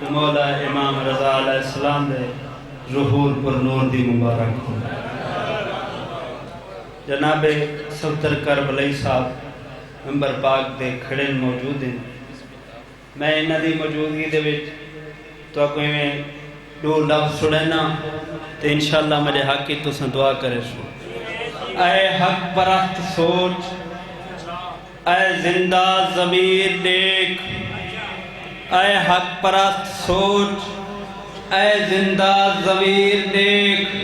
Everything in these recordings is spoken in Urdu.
مولا امام رضا علیہ السلام دے ظہور پر نور دی مبارک ہو۔ جناب صفدر کربلائی صاحب ممبر پاک دے کھڑے موجود ہیں۔ میں انہاں دی موجودگی دے وچ تو کوئی میں دو لفظ سڑینا تو انشاءاللہ میرے حق کی تو دعا کرے سو۔ اے حق پرست سوچ، اے زندہ ضمیر دیکھ، اے حق پرست سوچ، اے زندہ ضمیر دیکھ،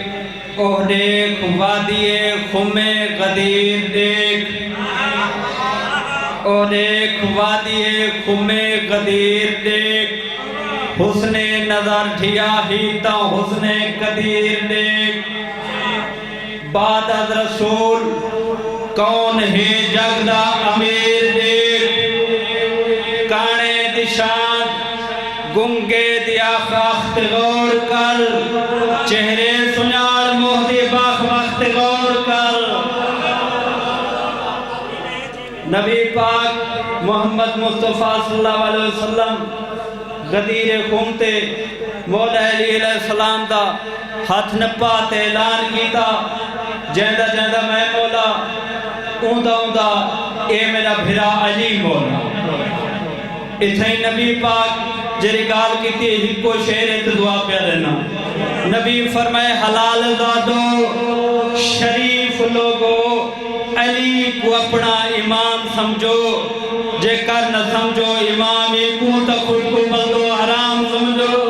اوہ دیکھ وادی خم غدیر دیکھ، اوہ دیکھ وادی خم غدیر دیکھ، حسن نظر ڈھیا ہی تا حسن قدیر دیکھ، بعد از رسول کون ہے جگ دا امیر دیکھ، کانے دشان گنگے دیا خاخت غور کر، چہرے سنیار مہدی باخ وقت غور کر۔ نبی پاک محمد مصطفیٰ صلی اللہ علیہ وسلم غدیر خونتے مولا علی علیہ السلام دا ہاتھ نپا تے اعلان کیتا، جیندہ جیندہ میں مولا اوندہ اوندہ اے میرا بھرا علی مولا۔ اتھائی نبی پاک جری گال کی تھی ہکو شیر دعا پہ دینا۔ نبی فرمائے حلال دادو شریف لوگو، علی کو اپنا امام سمجھو، جے کر نہ سمجھو امام ہی کو تا خود کو بندو حرام سمجھو۔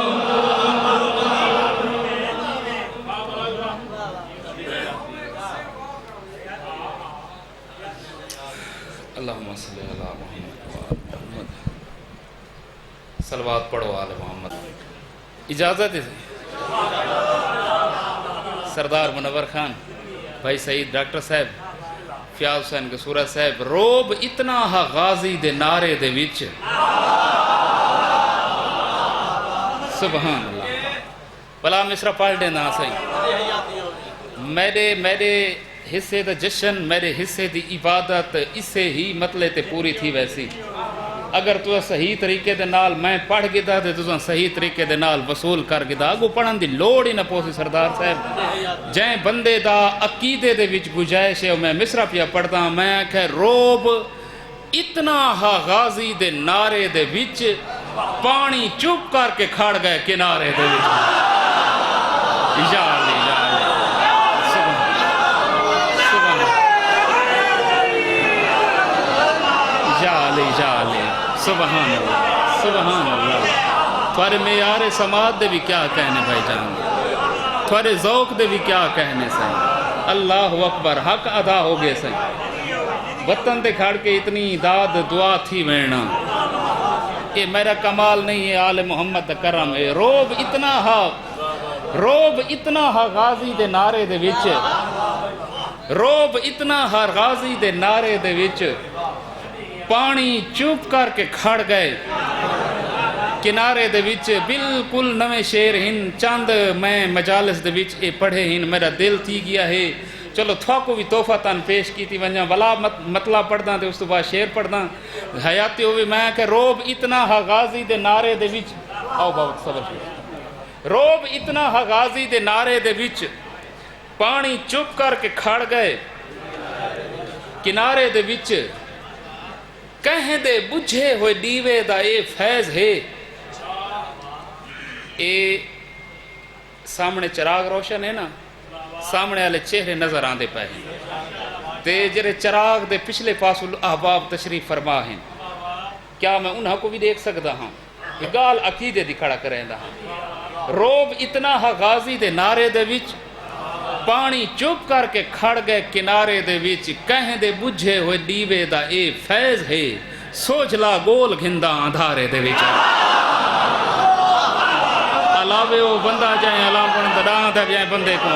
اللہم صلی اللہ محمد صلوات پڑھو آل محمد۔ اجازت ہے سردار منور خان بھائی سعید ڈاکٹر صاحب فیاض حسین قصورہ صاحب روب اتنا ہا غازی دے نعرے دے وچ سبحان اللہ بلا مصرہ پڑھ دینا صحیح میرے حصے دا جشن میرے حصے دی عبادت اسے ہی مطلع تے پوری تھی ویسی اگر تو صحیح طریقے دے نال میں پڑھ گدا تے تو صحیح طریقے دے نال وصول کر گدا اگو پڑھن دی لوڑ ہی نہ پوسی سردار صاحب جائیں بندے دا عقیدے دے وچ گنجائش ہے میں مصرع پیا پڑھدا میں کہ روب اتنا ہا غازی دے نعرے دے وچ پانی چپ کر کے کھڑ گئے کنارے دے وچ یا علی یا علی سبحان اللہ سبحان اللہ تھوارے معیار سماعت دے بھی کیا کہنے بھائی جان تھوارے ذوق دے بھی کیا کہنے سہیں اللہ اکبر حق ادا ہو گئے سہیں وطن تے کھڑ کے اتنی داد دعا تھی وینا یہ میرا کمال نہیں ہے آل محمد کرم ہے روب اتنا ہا غازی دے نعرے دے وچ روب اتنا ہا غازی دے نعرے دے وچ پانی چوپ کر کے کھڑ گئے کنارے دے وچ بالکل نویں شیر ہن چند میں مجالس دے وچ اے پڑھے ہن میرا دل تھی گیا ہے چلو تھوا کو بھی تحفہ تن پیش کی تھی ونجا ولا مطلع پڑھدا تے اس تو بعد شیر پڑھدا حیاتی ہوئے میں کہ روب اتنا ہا غازی دے نعرے دے وچ آؤ بہت صبر روب اتنا ہا غازی دے نعرے دے وچ پانی چپ کر کے کھڑ گئے کنارے دے وچ کہیں دے بجھے ہوئے دیوے دا اے فیض ہے اے سامنے چراغ روشن ہے نا سامنے والے چہرے نظر آندے پہ ہیں تے جرے چراغ دے پچھلے پاسو احباب تشریف فرما ہیں کیا میں انہاں کو بھی دیکھ سکتا ہوں یہ گال عقیدے دی کھڑا کریں دا ہاں روب اتنا ہا غازی دے نعرے دے وچ پانی چپ کر کے کھڑ گئے کنارے دے وچ کہیں دے بجھے ہوئے دیوے دا اے فیض ہے سوجلا گول گھندہ اندھارے دے وچ علاوے وہ بندہ جائیں علام پڑھن دڑاں دا جائیں بندے کو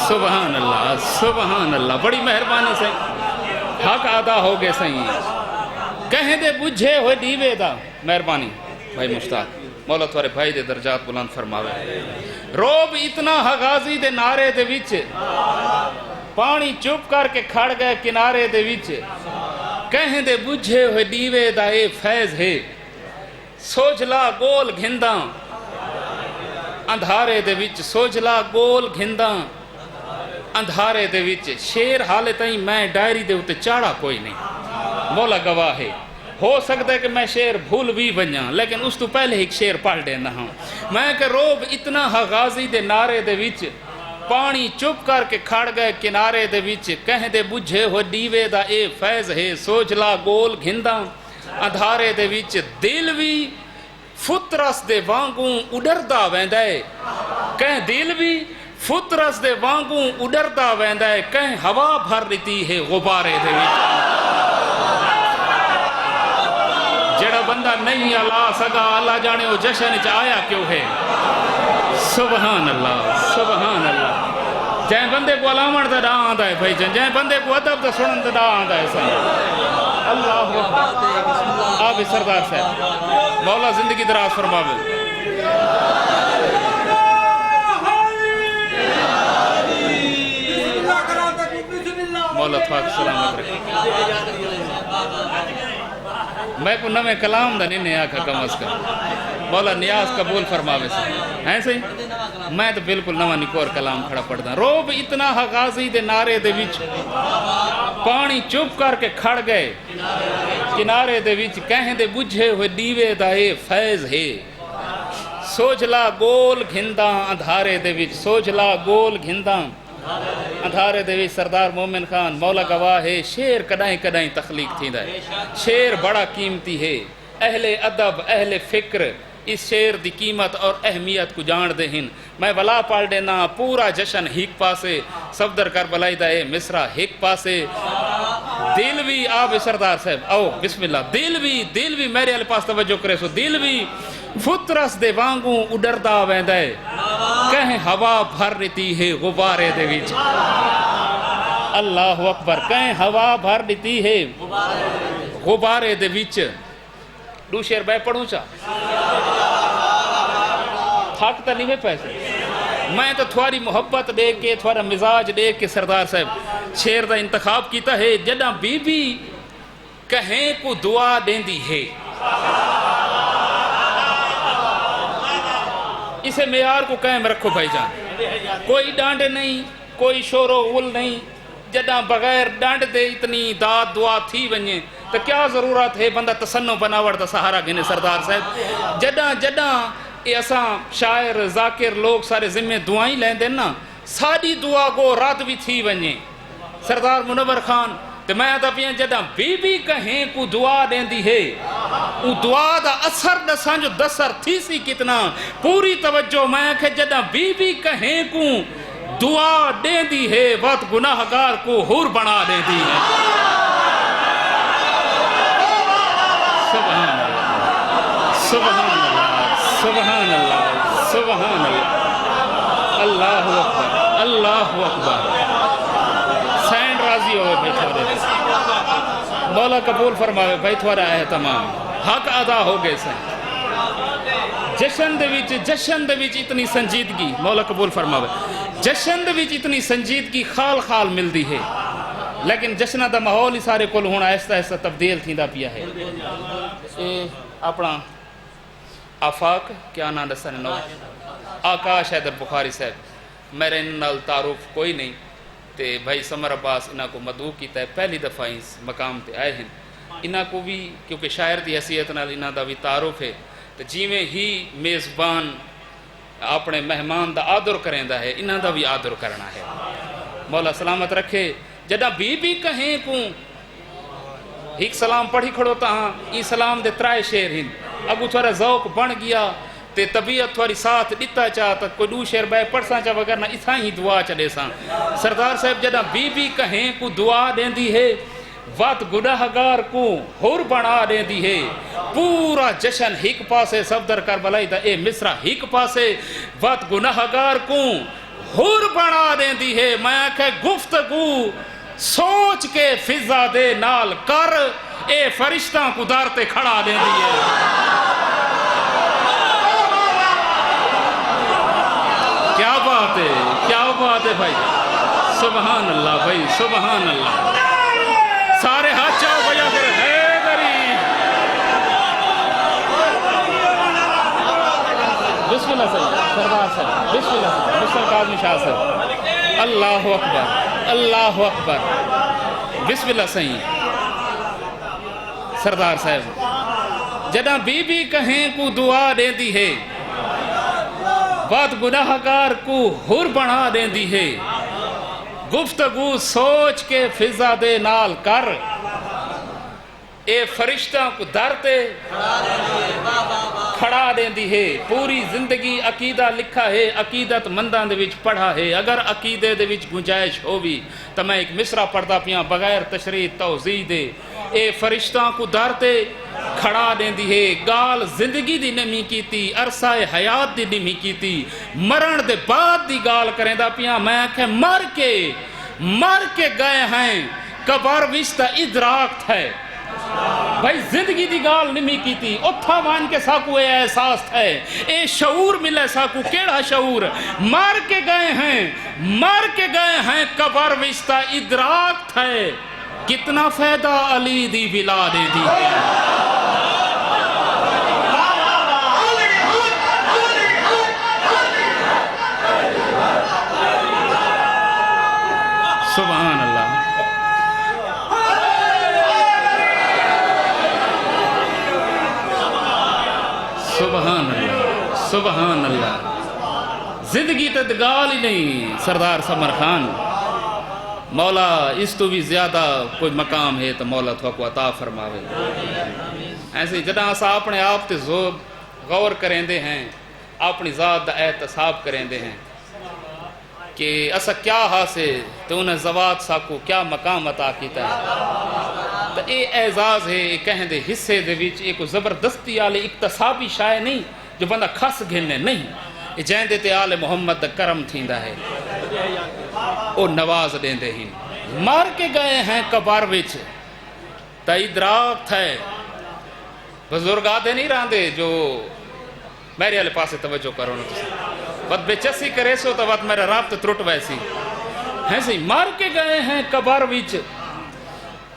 سبحان اللہ بڑی مہربانی سے حق ادا ہو گئے سہیں کہیں دے بجھے ہوئے دیوے دا مہربانی بھائی مشتاق مولا تھوارے بھائی دے درجات بلند فرماوے روب اتنا ہا غازی دے نعرے دے وچ پانی چپ کر کے کھڑ گئے کنارے دے وچ کہیں دے بجھے ہوئے دیوے دا اے فیض ہے سوجلا گول گھنداں اندھارے دے وچ سوجلا گول گھنداں اندھارے دے وچ شیر حالے تائیں میں ڈائری دے اتے چاڑا کوئی نہیں مولا گواہ ہے ہو سکتا ہے کہ میں شیر بھول بھی بنیاں لیکن اس تو پہلے ایک شیر پڑھ دینا ہوں میں کہ روب اتنا ہا غازی دے نعرے دے وچ پانی چپ کر کے کھڑ گئے کنارے دے وچ کہیں دے بجھے ہو دیوے دا اے فیض ہے سوجلا گول گھنداں اندھارے دے وچ دل بھی فطرس دے وانگوں اڈردا ویندا ہے کہیں دل بھی فطرس دے وانگوں اڈردا ویندا ہے کہیں ہوا بھر لیتی ہے غبارے دے وچ جڑا بندہ نہیں اللہ سگا اللہ جانے وہ جشن چ آیا کیوں ہے سبحان اللہ جائیں بندے کو علامت دا ڈاں آندا ہے بھائی جان جائیں بندے کو ادب دا سنن دا ڈاں آندا ہے سن اللہ اکبر آپ سردار صاحب مولا زندگی دراز فرماوے مولا پاک سلامت رکھے میں کو نوے کلام دا نہیں آکھا کم از کم مولا نیاز قبول فرماوے سے ہیں صحیح میں تو بالکل نوہ نکور کلام کھڑا پڑھتا روب اتنا ہا غازی دے نعرے دے وچ پانی چپ کر کے کھڑ گئے کنارے دے وچ کہیں دے بجھے ہوئے دیوے دا اے فیض ہے سوجلا گول گھنداں اندھارے دے وچ سوجلا گول گھنداں اندھارے دے وچ سردار مومن خان مولا گواہ ہے شیر کدائیں کدائیں تخلیق تھی ہے شیر بڑا قیمتی ہے اہل ادب اہل فکر اس شیر دی قیمت اور اہمیت کو جان دے ہن میں ولا پال دینا پورا جشن ہیک پاسے صفدر کربلائی دا اے مصرہ ہیک پاسے دل بھی آپ سردار صاحب آؤ بسم اللہ دل بھی میرے علی پاس توجہ کرے سو دل بھی فطرس دے وانگوں اڈردا ویندا ہے کہیں ہوا بھر لیتی ہے غبارے دے وچ اللہ اکبر کہیں ہوا بھر لیتی ہے غبارے دے وچ دو شیر بے پڑھوں چاہ تھاک تا نہیں میں پیسے میں تو تھوڑی محبت دے کے تھوڑا مزاج دے کے سردار صاحب شیر دا انتخاب کیتا ہے جدہ بی بی کہیں کو دعا دیں دی ہے اسے معیار کو قائم رکھو بھائی جان کوئی ڈانڈ نہیں کوئی شور و غل نہیں جدہ بغیر ڈانڈ دے اتنی داد دعا تھی ونجے تو کیا ضرورت ہے بندہ تسنو بناوڑ دا سہارا گھنے سردار صاحب جدہ اے اساں شاعر ذاکر لوگ سارے ذمہ دعائیں لیں دینا ساری دعا کو رات بھی تھی ونجے سردار منور خان تو میں آتا پیاں جدہ بی بی کہیں کو دعا دیں دی ہے وہ دعا دا اثر دسان جو دسر تھی سی کتنا پوری توجہ میں کہ جدہ بی بی کہیں کو دعا دیں دی ہے وقت گناہگار کو حور بنا دیں دی ہے سبحان اللہ سبحان اللہ سبحان اللہ سبحان اللہ اللہ اکبر اللہ اکبر سینڈ راضی ہوئے بھائی تھوڑے مولا قبول فرماوے بھائی تھوڑا ہے تمام حق ادا ہو گئے سین جشن دے وچ اتنی سنجیدگی مولا قبول فرماوے جشن دے وچ اتنی سنجیدگی خال خال ملدی ہے لیکن جشنہ دا ماحول ہی سارے کل ہونا ایسا ایسا تبدیل تھی دا پیا ہے اپنا آفاق کیا نام دسانے نو آکاش حیدر بخاری صاحب میرے نال تعارف کوئی نہیں تے بھائی سمر عباس انہاں کو مدعو کیتا ہے پہلی دفعہ اس مقام تے آئے ہیں انہاں کو بھی کیونکہ شاعر دی حیثیت نال انہاں دا بھی تعارف ہے تو جیویں ہی میزبان اپنے مہمان دا آدر کریں دا ہے انہاں دا بھی آدر کرنا ہے مولا سلامت رکھے جدہ بی بی کہیں کو ایک سلام پڑھی کھڑوتا ہاں ای سلام دے ترائے شیر ہن اگو تھوڑا ذوق بن گیا تے طبیعت تھوڑی ساتھ ڈتا چاہتا کوئی دو شیر بے پڑھ ساں چاہ وگرنہ اتھا ہی دعا چلے ساں سردار صاحب جدہ بی بی کہیں کو دعا دیں دی ہے وقت گناہگار کو حور بنا دیں دی ہے پورا جشن ہک پاسے صفدر کربلائی دا اے مصرہ ہک پاسے وقت گناہگار کو حور بنا دیں دی ہے میں کہ گفتگو سوچ کے فضا دے نال کر اے فرشتہ کو دارتے کھڑا دیں دی ہے کیا بات ہے بھائی سبحان اللہ بھائی سبحان اللہ سارے ہاتھ چاہو بھیا پھر حیدری بسم اللہ صاحب سردار صاحب بسم اللہ صاحب مستر کاظمی شاہ صاحب اللہ اکبر اللہ اکبر بسم اللہ صحیح سردار صاحب جدہ بی بی کہیں کو دعا دے دی ہے بات گناہگار کو حر بنا دے دی ہے گفتگو سوچ کے فضا دے نال کر اے فرشتہ کو درتے کھڑا دے دی ہے پوری زندگی عقیدہ لکھا ہے عقیدت مندان دے وچ پڑھا ہے اگر عقیدے دے وچ گنجائش ہووی تو میں ایک مصرع پڑھدا پیاں بغیر تشریح توضیح دے اے فرشتہ کو درتے کھڑا دے دی ہے گال زندگی دی نمی کیتی عرصہ حیات دی نمی کیتی مرن دے بعد دی گال کریں دا پیاں میں کہ مر کے گئے ہیں قبر وچ ادراک تھے بھائی زندگی دی گال نمی کی تھی اتھا مان کے ساکو اے احساس تھے اے شعور ملے ساکو کیڑا شعور مار کے گئے ہیں قبر وشتہ ادراک تھے کتنا فائدہ علی دی بلا دے دی سبحان اللہ سبحان اللہ سبحان اللہ زندگی تدگال ہی نہیں سردار سمر خان مولا اس تو بھی زیادہ کوئی مقام ہے تو مولا تو کو عطا فرماوے ایسے جدہ اسا اپنے آپ تے غور کریں دے ہیں اپنی ذات دا احتساب کریں دے ہیں کہ اسا کیا حاصل تو انہیں زوات سا کو کیا مقام عطا کیتا ہے تو اے اعزاز ہے اے کہیں دے حصے دے وچ ایک زبردستی آلے اقتصابی شائع نہیں جو بندہ کھس گھلنے نہیں اے جہن دے تے آل محمد دا کرم تھیندا ہے او نواز دیں دے ہی مار کے گئے ہیں قبر وچ تا ادراک تھے بزرگ آدھے نہیں راندے جو میرے آلے پاسے توجہ کرو نا بد بے چسی کرے سو تو بات میرا رابط ترٹ ویسی ایسے مار کے گئے ہیں قبر وچ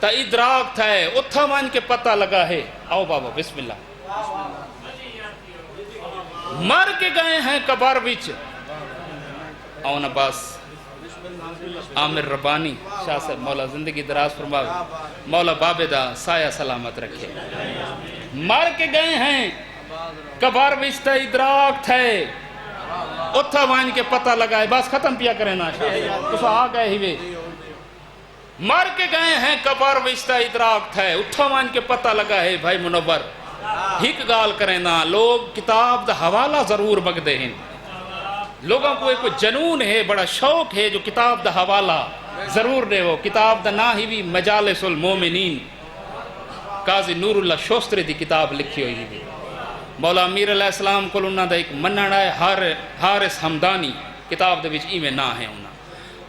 تا ادراک تھا ہے اتھا مان کے پتہ لگا ہے آؤ بابا بسم اللہ مار کے گئے ہیں قبر وچ آؤ نا باس عامر ربانی شاہ صاحب مولا زندگی دراز فرماوے مولا بابدہ سایہ سلامت رکھے مار کے گئے ہیں قبر وچ تا ادراک تھے اتھا مان کے پتہ لگائے بس ختم پیا کریں نا تو آ گئے ہی وے مار کے گئے ہیں قبر وشتہ ادراک تھے اتھا مان کے پتہ لگا ہے بھائی منور ہک گال کریں نا لوگ کتاب دا حوالہ ضرور بگ دے ہیں لوگوں کو ایک جنون ہے بڑا شوق ہے جو کتاب دا حوالہ ضرور دے وہ کتاب دا نا ہی بھی مجالس المومنین قاضی نور اللہ شوستری دی کتاب لکھی ہوئی بھی مولا امیر علیہ السلام کو انہاں دا ایک منن ہے حارس حمدانی کتاب دے وچ ایویں نہ ہے انہاں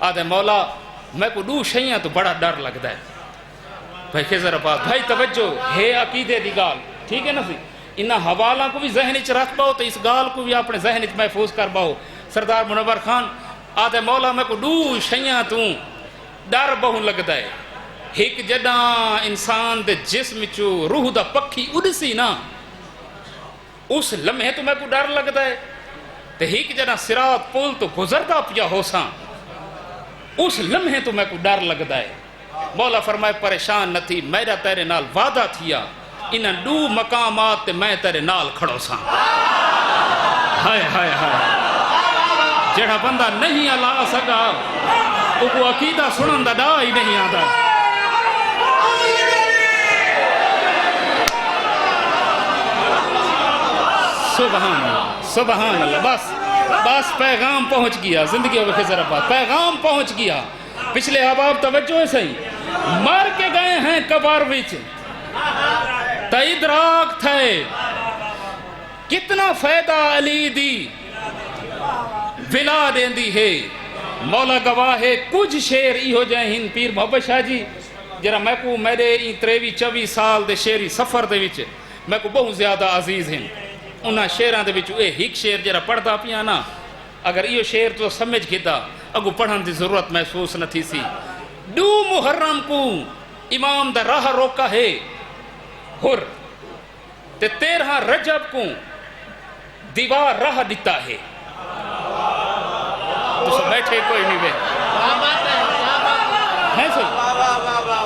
آدھے مولا میں کو دو شیئں تو بڑا ڈر لگتا ہے بھائی خضر عباس بھائی توجہ ہے عقیدے دی گال ٹھیک ہے نا سی انہاں حوالہ کو بھی ذہن اچھ رکھ پاؤ تو اس گال کو بھی اپنے ذہن اچھ محفوظ کر پاؤ سردار منور خان آدھے مولا میں کو دو شیئں تو ڈر بہن لگتا ہے ایک جدہ انسان دے جسم چو روح دا پکھی اڑسی نا اس لمحے تو میں کو ڈر لگتا ہے تو ایک جدہ صراط پول تو گزرتا پیا ہو ساں اس لمحے تو میں کو ڈر لگتا ہے مولا فرمائے پریشان نہ تھی میرا تیرے نال وعدہ تھیا انہاں دو مقامات تے میں تیرے نال کھڑو ساں ہائے ہائے ہائے جڑا بندہ نہیں اللہ سکا وہ کو عقیدہ سنن دا ہی نہیں آتا سبحان اللہ سبحان اللہ بس پیغام پہنچ گیا زندگی و خضر عباس پیغام پہنچ گیا پچھلے احباب توجہ ہے صحیح مار کے گئے ہیں قبر وچ تا ادراک تھے کتنا فائدہ علی دی ولا دین دی ہے مولا گواہ ہے کچھ شیر ای ہو جائیں ہن پیر محمد شاہ جی جرا میں کو میرے 23-24 سال دے شیری سفر دے وچ میں کو بہت زیادہ عزیز ہیں انہاں شیران دے وچ اے ہک شیر جرا پڑھدا پیا نا اگر یہ شیر تو سمجھ گھتا اگو پڑھن دی ضرورت محسوس نہ تھی سی دو محرم کو امام دا راہ روکا ہے ہر تے 13 رجب کو دیوار راہ دیتا ہے تو سب بیٹھے کوئی نہیں بے ہیں صحیح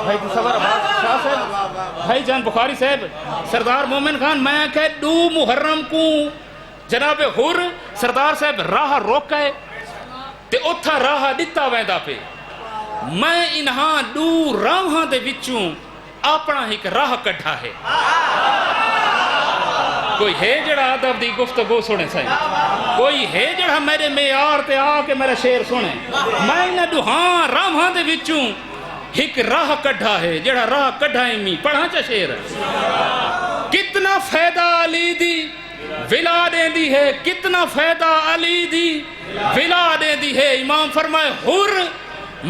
بھائی تصور عباس شاہ صاحب بھائی جان بخاری صاحب سردار مومن خان میں کہ 2 محرم کو جناب حر سردار صاحب راہ روکے تے اتھا راہ دیتا ویندہ پہ میں انہاں 2 راہاں دے وچوں اپنا ایک راہ کٹھا ہے کوئی ہے جڑا ادب دی گفتگو سنے سائیں کوئی ہے جڑا میرے معیار تے آ کے میرا شعر سنے میں انہاں 2 راہاں دے وچوں ایک راہ کٹھا ہے جڑا راہ کٹھا ہے می پڑھا چا شعر کتنا فائدہ علی دی ولا دیں دی ہے کتنا فائدہ علی دی ولا دیں دی ہے امام فرمائے حر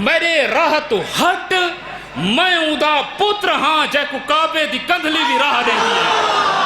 میرے راہ تو ہٹ میں ادا پتر ہاں جے کو کعبے دی کندھلی بھی راہ دیں دی ہے